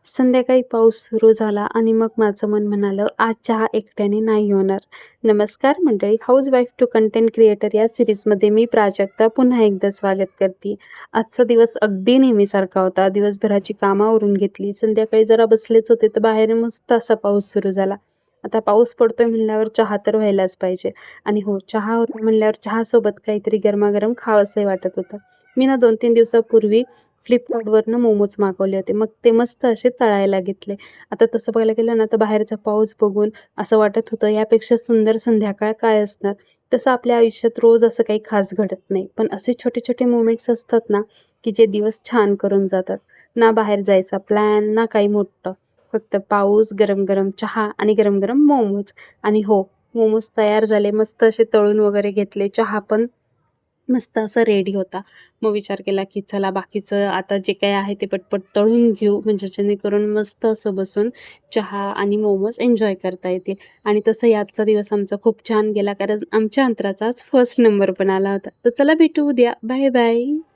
संध्याकाळी पाऊस सुरू झाला आणि मग माझं मन म्हणालं, आज चहा एकट्याने नाही होणार. नमस्कार मंडळी, हाऊसवाईफ टू कंटेंट क्रिएटर या सिरीजमध्ये मी प्राजक्ता पुन्हा एकदा स्वागत करते. आजचा दिवस अगदी नेहमीसारखा होता. दिवसभराची कामं आवरून घेतली. संध्याकाळी जरा बसलेच होते तर बाहेर मस्त असा पाऊस सुरू झाला. आता पाऊस पडतोय म्हणल्यावर चहा तर व्हायलाच पाहिजे. आणि हो, चहा होता म्हणल्यावर चहासोबत काहीतरी गरमागरम खावंसंही वाटत होतं. मी ना 2-3 दिवसापूर्वी फ्लिपकार्टवरनं मोमोज मागवले होते. मग ते मस्त असे तळायला घेतले. आता तसं बघायला गेलं ना, तर बाहेरचा पाऊस बघून असं वाटत होतं, यापेक्षा सुंदर संध्याकाळ काय असणार? तसं आपल्या आयुष्यात रोज असं काही खास घडत नाही. पण असे छोटे-छोटे मोमेंट्स असतात ना, की जे दिवस छान करून जातात. ना बाहेर जायचा प्लॅन, ना काही मोठं. फक्त पाऊस, गरम-गरम चहा आणि गरम-गरम मोमोज. आणि हो, मोमोज तयार झाले. मस्त असे तळून वगैरे घेतले. चहा पण मस्त असा रेडी होता. मग विचार केला, की चला बाकीचं आता जे काही आहे ते पटपट तळून घेऊ, म्हणजे जेणेकरून मस्त असं बसून चहा आणि मोमोज एन्जॉय करता येतील. आणि तसंही आजचा दिवस आमचा खूप छान गेला, कारण आमच्या अंतराचा आज फर्स्ट नंबर पण आला होता. तर चला भेटू उद्या. Bye bye.